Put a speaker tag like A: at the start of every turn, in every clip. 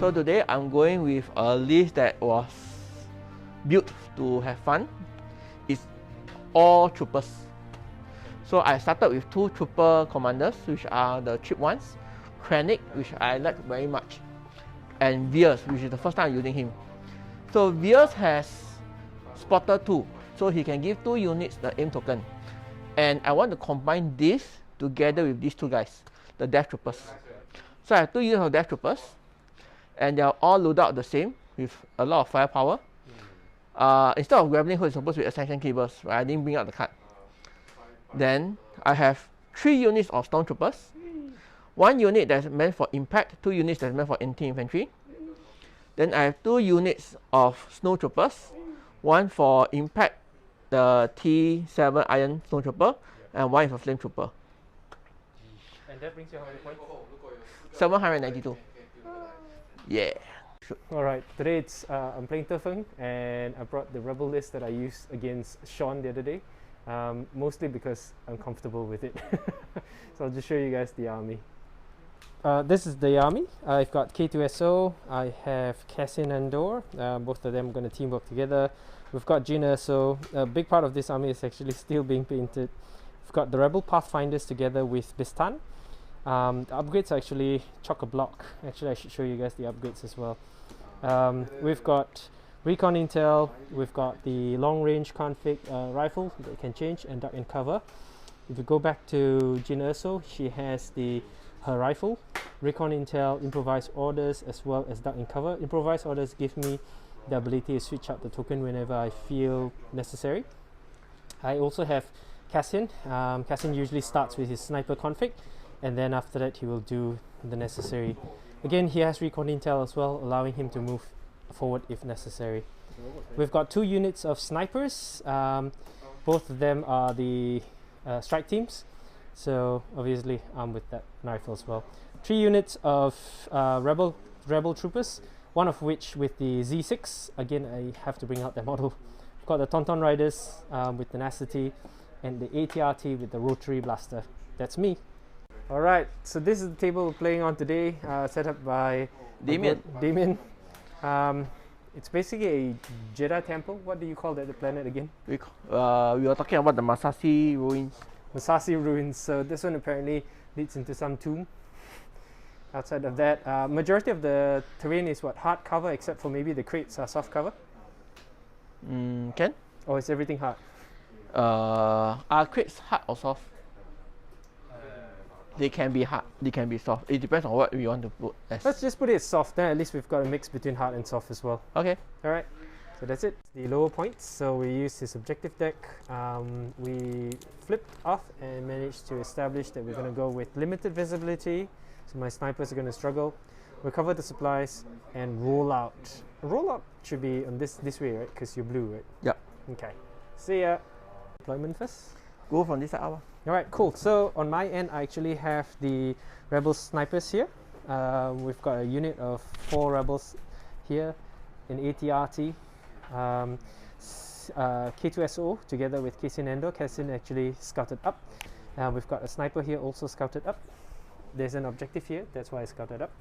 A: So today I'm going with a list that was built to have fun. It's all troopers. So I started with 2 trooper commanders, which are the cheap ones, Krennic, which I like very much, and Veers, which is the first time I'm using him. So Veers has spotter 2, so he can give 2 units the aim token. And I want to combine this together with these 2 guys, the Death Troopers. So I have 2 units of Death Troopers, and they are all loaded out the same with a lot of firepower. Instead of grappling hook, it's supposed to be ascension cables, right? I didn't bring out the card. Then I have 3 units of Stormtroopers, 1 unit that's meant for impact, 2 units that's meant for anti-infantry. Then I have 2 units of Snowtroopers, 1 for impact, the T7 Iron Snowtrooper, and 1 is a Flame Trooper.
B: And that brings you how many points?
A: 792. Yeah.
B: Alright, today I'm playing Defeng, and I brought the rebel list that I used against Sean the other day. Mostly because I'm comfortable with it. So I'll just show you guys the army. This is the army. I've got K2SO, I have Cassian and Dor. Both of them are going to teamwork together. We've got Erso. A big part of this army is actually still being painted. We've got the Rebel Pathfinders together with Bistan. The upgrades are actually chock-a-block. Actually, I should show you guys the upgrades as well. We've got Recon Intel, we've got the long-range config rifle that can change, and duck and cover. If you go back to Erso, she has her rifle, Recon Intel, improvised orders, as well as duck and cover. Improvised orders give me the ability to switch out the token whenever I feel necessary. I also have Cassian. Cassian usually starts with his sniper config, and then after that he will do the necessary. Again, he has Recon Intel as well, allowing him to move forward if necessary. We've got 2 units of snipers. Both of them are the strike teams, so obviously I'm with that rifle as well. 3 units of rebel troopers, one of which with the Z6. Again, I have to bring out that model. We've got the Tauntaun Riders with tenacity, and the ATRT with the rotary blaster. That's me. Alright, so this is the table we're playing on today, set up by Damien. It's basically a Jedi temple. What do you call that, the planet again?
A: We were talking about the Massassi ruins.
B: Massassi ruins. So this one apparently leads into some tomb. Outside of that, majority of the terrain is what, hard cover, except for maybe the crates are soft cover.
A: Can?
B: Or is everything hard?
A: Are crates hard or soft? They can be hard, they can be soft. It depends on what we want to put as.
B: Let's just put it soft, then at least we've got a mix between hard and soft as well.
A: Okay.
B: Alright, so that's it. The lower points, so we used his objective deck. We flipped off and managed to establish that we're going to go with limited visibility, so my snipers are going to struggle. Recover the supplies and roll out. Roll out should be on this way, right? Because you're blue, right?
A: Yep.
B: Okay. See ya. Deployment first.
A: Go from this side.
B: Alright, cool. So on my end, I actually have the rebel snipers here. We've got a unit of 4 rebels here in ATRT. K2SO together with Cassian Endo. Cassian actually scouted up. We've got a sniper here also scouted up. There's an objective here, that's why I scouted up.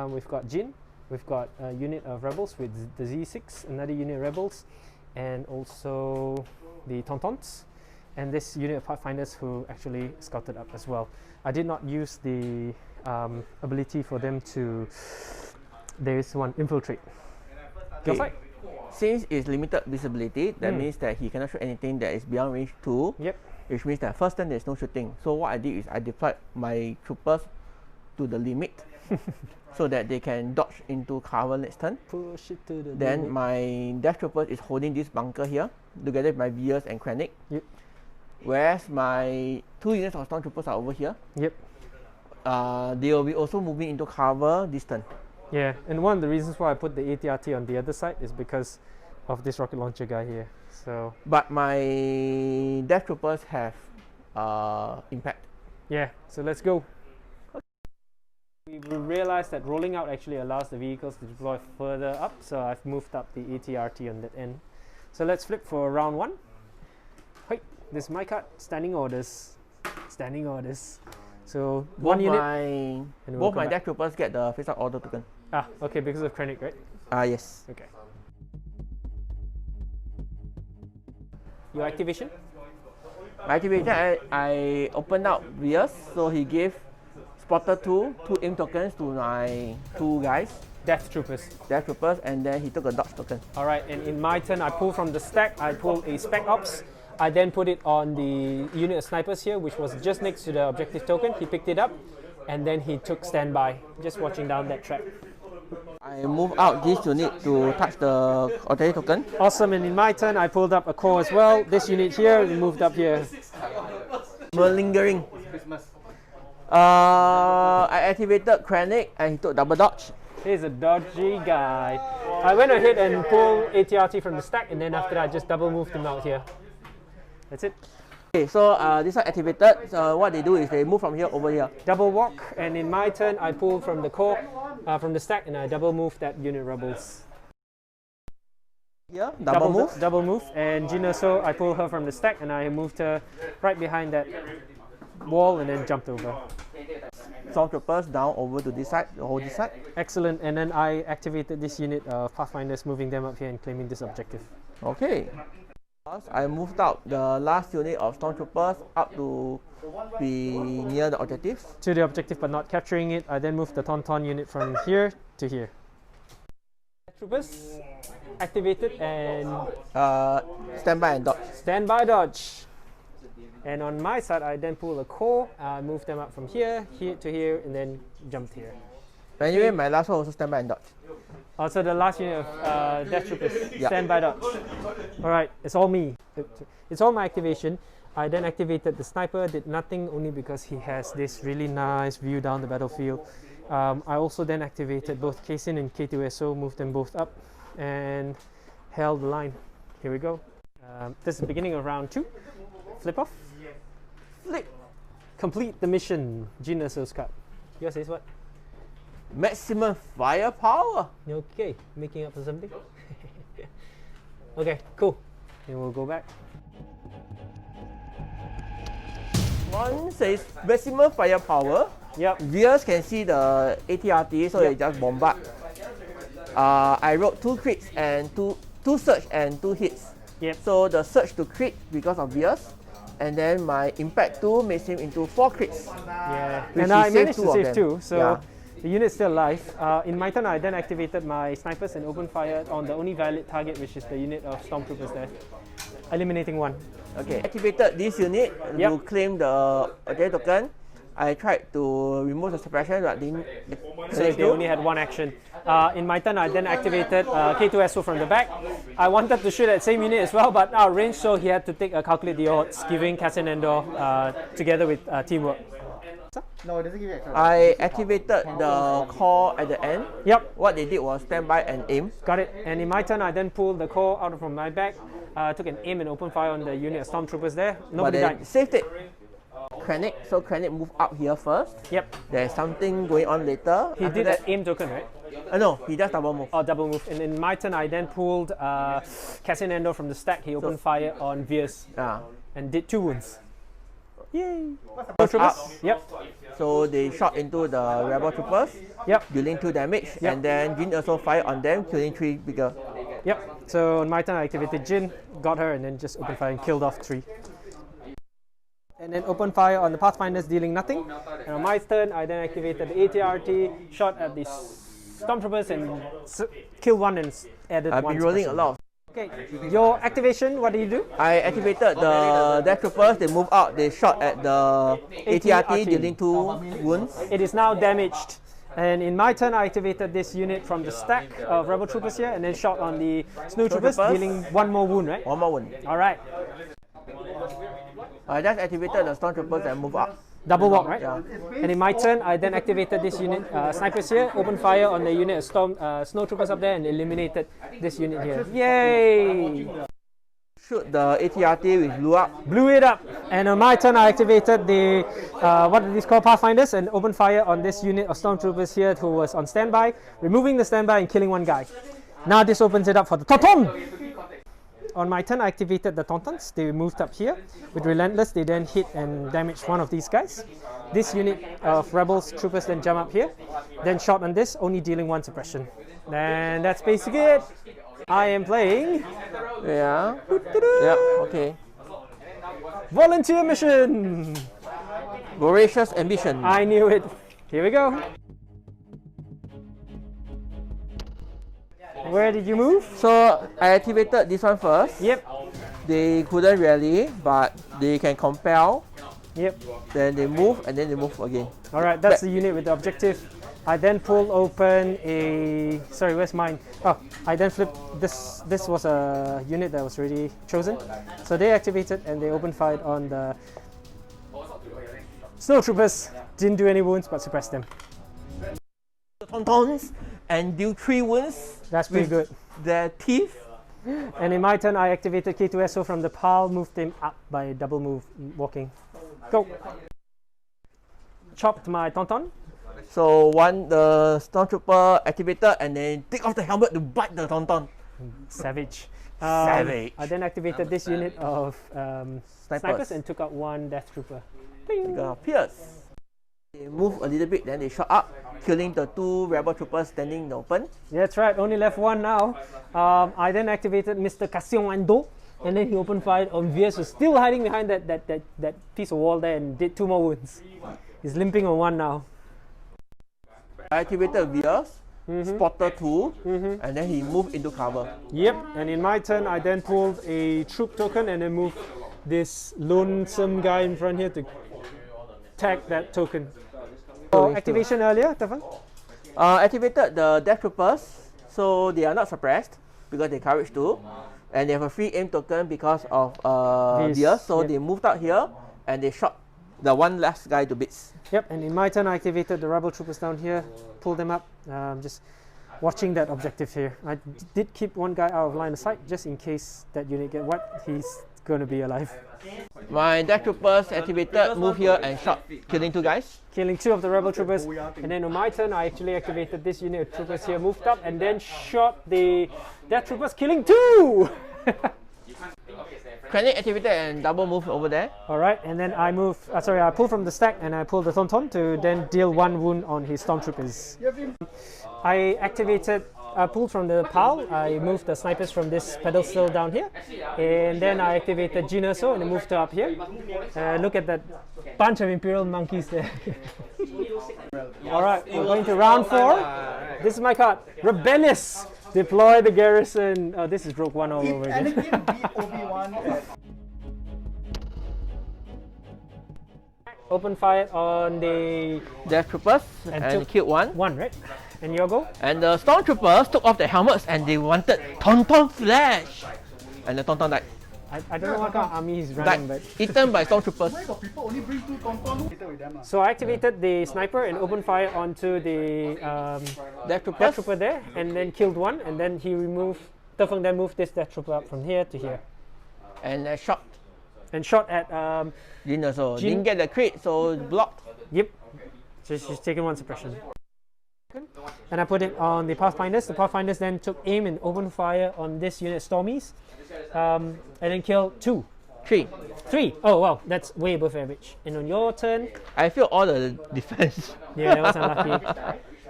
B: We've got Jin. We've got a unit of rebels with the Z6, another unit of rebels, and also the Tauntauns. And this unit of Pathfinders who actually scouted up as well. I did not use the ability for them to, there is one, infiltrate.
A: Okay. Since it's limited visibility, that means that he cannot shoot anything that is beyond range 2.
B: Yep.
A: Which means that first turn there's no shooting. So what I did is I deployed my troopers to the limit so that they can dodge into cover next turn.
B: Push it to the
A: Then
B: limit.
A: my Death Troopers is holding this bunker here together with my Veers and Krennic.
B: Yep.
A: Whereas my 2 units of Stormtroopers are over here.
B: Yep.
A: They will be also moving into cover this turn.
B: Yeah, and one of the reasons why I put the ATRT on the other side is because of this rocket launcher guy here. So.
A: But my Death Troopers have impact.
B: Yeah, so let's go. We realized that rolling out actually allows the vehicles to deploy further up, so I've moved up the ATRT on that end. So let's flip for round 1. This is my card, standing orders. Standing orders. So both my Death Troopers get the face-up order token. Ah, okay, because of Krennic, right?
A: Yes.
B: Okay. Your activation?
A: My activation, I opened out Vias, so he gave Spotter 2 aim tokens to my 2 guys,
B: Death Troopers.
A: Death Troopers, and then he took a dodge token.
B: Alright, and in my turn, I pull from the stack, I pull a Spec Ops. I then put it on the unit of snipers here, which was just next to the objective token. He picked it up, and then he took standby, just watching down that track.
A: I move out this unit to touch the objective token.
B: Awesome, and in my turn, I pulled up a core as well. This unit here, we moved up here.
A: Malingering. I activated Krennic and he took double dodge.
B: He's a dodgy guy. I went ahead and pulled ATRT from the stack, and then after that, I just double moved him out here. That's it.
A: Okay, so this one activated. So what they do is they move from here over here.
B: Double walk, and in my turn, I pulled from the core, from the stack, and I double moved that unit rebels.
A: Here, double move.
B: Double move, and Erso, I pulled her from the stack, and I moved her right behind that wall, and then jumped over.
A: Stormtroopers down over to this side, the whole this side.
B: Excellent, and then I activated this unit of Pathfinders, moving them up here and claiming this objective.
A: Okay. I moved out the last unit of Stormtroopers up to be near the objective.
B: To the objective, but not capturing it. I then moved the Tauntaun unit from here to here. Troopers activated and
A: Standby and dodge.
B: standby dodge. And on my side, I then pull a core, moved them up from here to here, and then jumped here.
A: Anyway, my last one also standby and dodge.
B: Also, the last unit of Death Troopers,
A: Yep.
B: standby dodge. Alright, it's all me. It's all my activation. I then activated the sniper, did nothing only because he has this really nice view down the battlefield. I also then activated both K-Sin and K2SO, moved them both up, and held the line. Here we go. This is the beginning of round 2. Flip off.
A: Flip.
B: Complete the mission. Erso's card. Yours is what?
A: Maximum firepower.
B: Okay, making up for something. Okay, cool. And we'll go back.
A: One says maximum firepower.
B: Yep.
A: Viewers can see the ATRT, so they just bombard. I wrote 2 crits and 2 surge and 2 hits.
B: Yep.
A: So the surge to crit because of Viewers, and then my impact 2 makes him into 4 crits.
B: Yeah.
A: Which
B: And
A: he
B: I
A: saved
B: managed
A: 2
B: to
A: of
B: save
A: them.
B: 2, so
A: Yeah.
B: the unit's still alive. In my turn, I then activated my snipers and opened fire on the only valid target, which is the unit of stormtroopers there, eliminating 1.
A: Okay, activated this unit
B: Yep.
A: to claim the objective token. I tried to remove the suppression, but didn't.
B: So they only had 1 action. In my turn, I then activated K2SO from the back. I wanted to shoot at same unit as well, but out of range, so he had to take a calculate the odds, giving Cassian Andor together with teamwork.
C: No, it doesn't give you extra.
A: I activated the call at the end.
B: Yep,
A: What they did was standby and aim.
B: got it. And in my turn, I then pulled the core out from my back, took an aim and open fire on the unit of stormtroopers there. Nobody
A: But they
B: died.
A: saved it. Krennic, so Krennic moved up here first.
B: Yep,
A: There's something going on later.
B: he
A: After
B: did
A: that,
B: an aim token, right?
A: no, he just double move.
B: Or double move. And in my turn, I then pulled Cassian Andor from the stack. He opened fire on Veers
A: Yeah.
B: and did 2 wounds. Yay!
A: First up,
B: Yep,
A: so they shot into the rebel troopers,
B: yep,
A: dealing 2 damage,
B: Yep.
A: and then Jin also fired on them, killing 3 bigger.
B: yep. So on my turn, I activated Jin, got her, and then just opened fire and killed off 3. And then open fire on the Pathfinders, dealing nothing. And on my turn, I then activated the ATRT, shot at the stormtroopers and killed 1 and added 1.
A: I've been rolling a lot.
B: Okay, your activation, what do you do?
A: I activated the death troopers, they moved out, they shot at the ATRT, dealing 2 wounds.
B: It is now damaged. And in my turn, I activated this unit from the stack of rebel troopers here, and then shot on the snow troopers,
A: Troopers.
B: dealing 1 more wound, right?
A: 1 more wound.
B: All right,
A: I just activated the stormtroopers and moved up.
B: double walk, right?
A: Yeah.
B: And in my turn, I then activated this unit, snipers here, opened fire on the unit of snow troopers up there, and eliminated this unit here. Yay!
A: Shoot the ATRT with blew up.
B: Blew it up. And on my turn, I activated the, what are these called, Pathfinders, and opened fire on this unit of stormtroopers here who was on standby, removing the standby and killing 1 guy. Now this opens it up for the Tauntaun! On my turn, I activated the Tauntauns. They moved up here. With Relentless, they then hit and damaged one of these guys. This unit of Rebels troopers then jump up here. Then shot on this, only dealing 1 suppression. And that's basically it. I am playing.
A: Yeah. Yep. Okay.
B: Volunteer mission.
A: Voracious ambition.
B: I knew it. Here we go. Where did you move?
A: So I activated this one first.
B: Yep.
A: They couldn't rally, but they can compel.
B: Yep.
A: Then they move, and then they move again.
B: All right, that's the unit with the objective. I then pulled open a. Sorry, where's mine? Oh, I then flipped this. This was a unit that was already chosen. So they activated and they opened fire on the snowtroopers. Didn't do any wounds, but suppressed them.
A: The Tauntauns and deal 3 wounds.
B: That's pretty good.
A: Their teeth.
B: And in my turn, I activated K2SO from the PAL, moved him up by double move, walking. Go. Chopped my Tauntaun.
A: So the Stormtrooper activated and then take off the helmet to bite the Tauntaun.
B: Savage.
A: Savage.
B: I then activated this unit of snipers and took out 1 Death Trooper.
A: They got Pierce. They move a little bit, then they shot up, killing the 2 Rebel troopers standing in the open.
B: That's right, only left 1 now. I then activated Mr. Cassiomando, and then he opened fire on Viers, who's still hiding behind that piece of wall there, and did 2 more wounds. He's limping on 1 now.
A: I activated Viers, Spotter 2, and then he moved into cover.
B: Yep, and in my turn, I then pulled a troop token and then moved this lonesome guy in front here to tag that token. So activation earlier, Defeng?
A: Activated the Death Troopers, so they are not suppressed because they courage 2, and they have a free aim token because of Viers, so they moved out here and they shot the 1 last guy to bits.
B: Yep, and in my turn I activated the Rebel Troopers down here, pulled them up, just watching that objective here. I did keep 1 guy out of line of sight just in case that unit get wiped, he's gonna be alive.
A: My Death Troopers activated, moved here and shot, killing 2 guys.
B: Killing 2 of the Rebel Troopers, and then on my turn I actually activated this unit of troopers here, moved up and then shot the Death Troopers, killing 2!
A: Krennic activated and double move over there.
B: Alright, and then I moved, I pulled from the stack and I pulled the Tauntaun to then deal 1 wound on his Stormtroopers. I pulled from the PAL, I moved the snipers from this pedestal down here, and then I activated Erso and I moved her up here. Look at that bunch of Imperial monkeys there. Alright, we're going to round 4. This is my card, Rebellious. Deploy the garrison. Oh, this is Rogue One all over again. Open fire on the
A: Death Troopers and killed 1.
B: 1, right? And your go?
A: And the Stormtroopers took off their helmets and they wanted Tauntaun flesh. And the Tauntaun died.
B: I don't know what kind of army he's running, but
A: eaten by Stormtroopers.
B: So I activated the sniper and opened fire onto the
A: Death
B: Death Trooper there, and then killed 1, and then he removed. Defeng then moved this Death Trooper up from here to here.
A: And shot.
B: And shot at
A: Jin also. Didn't get the crit, so blocked.
B: Yep. So she's taken 1 suppression. And I put it on the Pathfinders. The Pathfinders then took aim and opened fire on this unit Stormies. And then killed 2.
A: 3.
B: 3. Oh wow, that's way above average. And on your turn,
A: I feel all the defense.
B: Yeah, that was unlucky.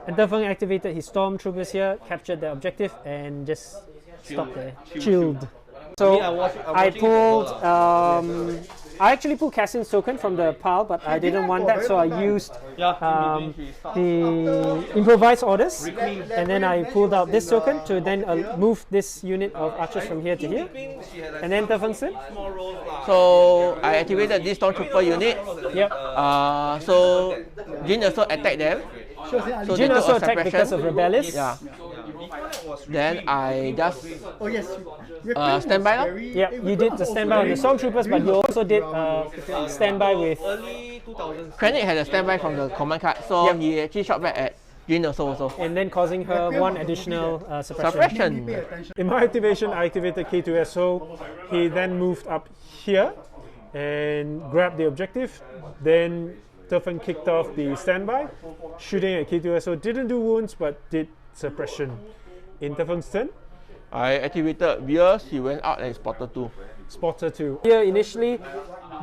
B: And Defeng activated his Stormtroopers here, captured the objective, and just stopped there. Chilled. So I pulled. I actually pulled Cassian's token from the PAL, but I didn't want that, so I used the improvised orders, and then I pulled out this token to then move this unit of archers from here to here, and then Defeng said.
A: So I activated this Stormtrooper unit.
B: Yep.
A: So Jin also attacked them.
B: So Jin also attacked because of Rebellious.
A: Yeah. Then I just standby now.
B: Yeah, you did the standby on the Stormtroopers, but you also did standby with.
A: Krennic had a standby from the command card, so he actually shot back at Jin also.
B: And then causing her 1 additional suppression. In my activation, I activated K2SO. He then moved up here and grabbed the objective. Then Defeng kicked off the standby, shooting at K2SO. Didn't do wounds, but did suppression. In Defeng's turn,
A: I activated Veers, he went out and spotted 2.
B: Spotter 2. Here initially,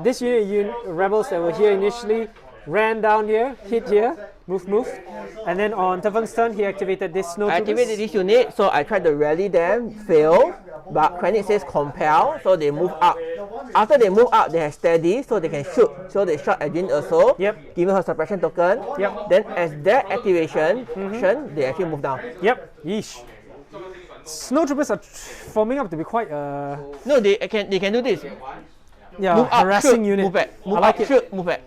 B: this unit rebels that were here initially ran down here, hit here, move, and then on Defeng's turn he activated this snow
A: I
B: troopers.
A: activated this unit, so I tried to rally them, fail, but Krennic says compel, so they move up. After they move up, they have steady, so they can shoot. So they shot at Jin Erso,
B: Yep.
A: giving her suppression token.
B: Yep.
A: Then as their activation, they actually move down.
B: Yep. Yeesh. Snow troopers are forming up to be quite
A: No, they can do this.
B: yeah,
A: Move up,
B: harassing
A: shoot,
B: unit.
A: move back. Move
B: I like
A: up,
B: it.
A: shoot, move back.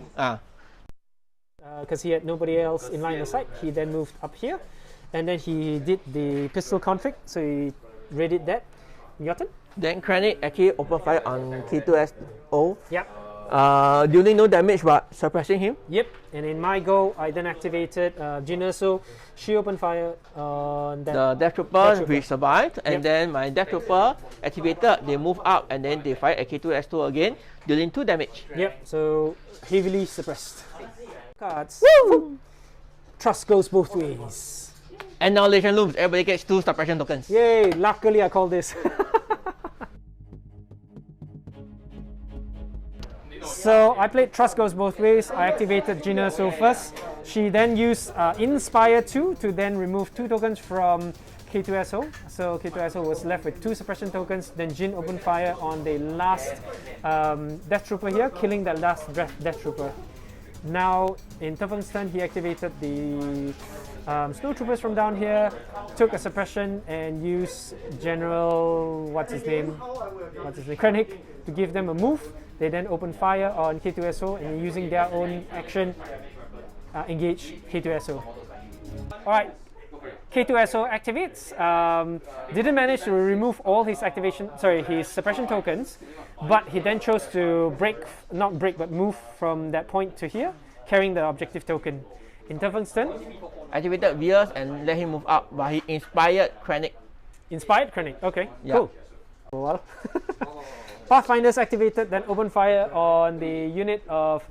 B: Because he had nobody else in line of sight. He then moved up here, and then he did the pistol conflict. So he readied that. Your turn.
A: Then Krennic actually open fire on K2SO.
B: Yep.
A: Dealing no damage but suppressing him.
B: Yep. And in my go, I then activated Jin Erso. She opened fire on that.
A: The Death Trooper,
B: Trooper.
A: which survived, and
B: Yep.
A: then my Death Trooper activated, they move up and then they fire at K2S2 again, dealing 2 damage.
B: Yep. So heavily suppressed. Cards. Woo! Trust goes both ways.
A: Annihilation looms, everybody gets 2 suppression tokens.
B: Yay! Luckily, I call this. So I played Trust Goes Both Ways. I activated Jin Erso first. She then used Inspire 2 to then remove 2 tokens from K2SO. So K2SO was left with 2 suppression tokens. Then Jin opened fire on the last Death Trooper here, killing that last Death Trooper. Now in Defeng's turn, he activated the Snow Troopers from down here, took a suppression and used General, Krennic, to give them a move. They then opened fire on K2SO and using their own action, engage K2SO. Alright, K2SO activates. Didn't manage to remove all his his suppression tokens, but he then chose to move from that point to here, carrying the objective token. In Defeng's turn,
A: Activated Veers and let him move up, but he inspired Krennic.
B: inspired Krennic. Okay,
A: Yeah.
B: cool. Pathfinders activated, then opened fire on the unit of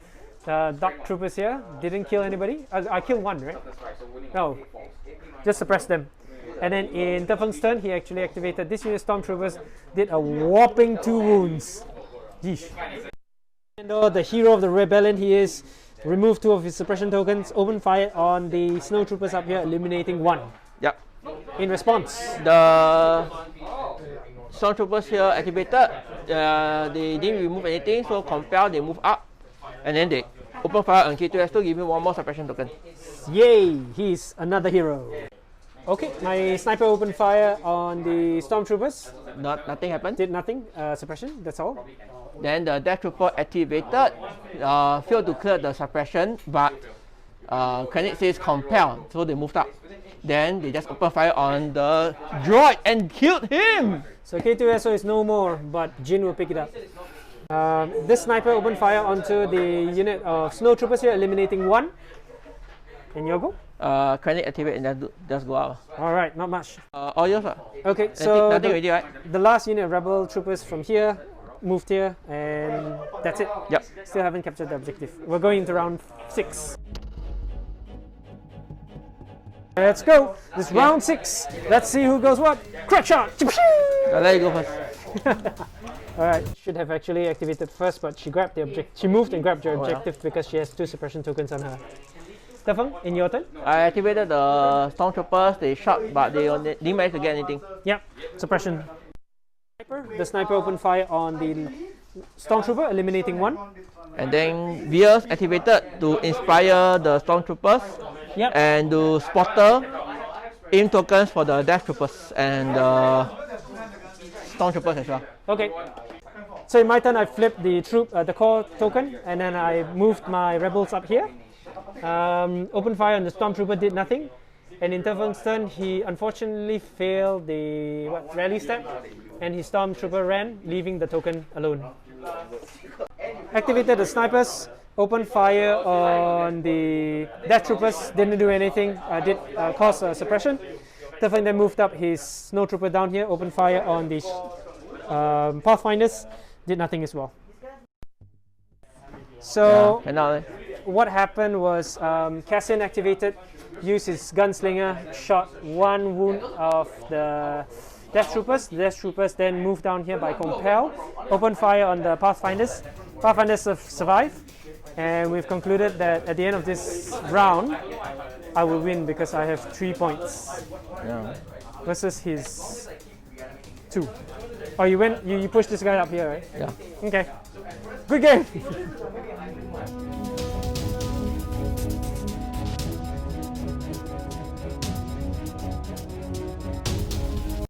B: Dark Troopers here. Didn't kill anybody. I killed one, right? No, just suppressed them. And then in Defeng's turn, he actually activated this unit Stormtroopers, did a whopping 2 wounds. Yeesh. And though the hero of the rebellion he is, removed 2 of his suppression tokens, opened fire on the Snow Troopers up here, eliminating 1.
A: Yep.
B: In response,
A: The Stormtroopers here activated, they didn't remove anything, so compel, they move up, and then they open fire on K2S2, giving 1 more suppression token.
B: yay, he's another hero. Okay, my sniper opened fire on the Stormtroopers,
A: Nothing happened.
B: did nothing, suppression, that's all.
A: Then the Death Trooper activated, failed to clear the suppression, but Krennic says compel, so they moved up. Then they just opened fire on the droid and killed him!
B: So K2SO is no more, but Jin will pick it up. This sniper opened fire onto the unit of Snow Troopers here, eliminating 1. And your go?
A: Krennic activate and just go out.
B: Alright, not much.
A: All yours.
B: Okay, so
A: Nothing already, right?
B: the last unit of Rebel Troopers from here moved here, and that's it.
A: Yep.
B: Still haven't captured the objective. We're going into round 6. Let's go. This is round 6. Let's see who goes what. Crack shot.
A: I'll let you go first.
B: Alright, should have actually activated first, but she grabbed the objective. She moved and grabbed your objective because she has 2 suppression tokens on her. Defeng, in your turn?
A: I activated the Stormtroopers, they shot, but they didn't manage to get anything.
B: Yep, suppression. The sniper opened fire on the Stormtrooper, eliminating 1.
A: And then Veers activated to inspire the Stormtroopers.
B: Yep.
A: And to spotter aim tokens for the Death Troopers and the Stormtroopers as well.
B: Okay. So in my turn, I flipped the core token, and then I moved my rebels up here. Open fire on the Stormtrooper, did nothing. And in Defeng's turn, he unfortunately failed the rally step, and his Stormtrooper ran, leaving the token alone. Activated the snipers, opened fire on the Death Troopers, didn't do anything, did cause a suppression. Defeng then moved up his Snow Trooper down here, opened fire on the Pathfinders, did nothing as well. So what happened was Cassian activated, used his gunslinger, shot 1 wound of the Death Troopers. The Death Troopers then move down here by compel, open fire on the Pathfinders. Pathfinders survive, and we've concluded that at the end of this round, I will win because I have 3 points
A: Yeah.
B: versus his 2. Oh, you pushed this guy up here, right?
A: Yeah.
B: Okay. Good game.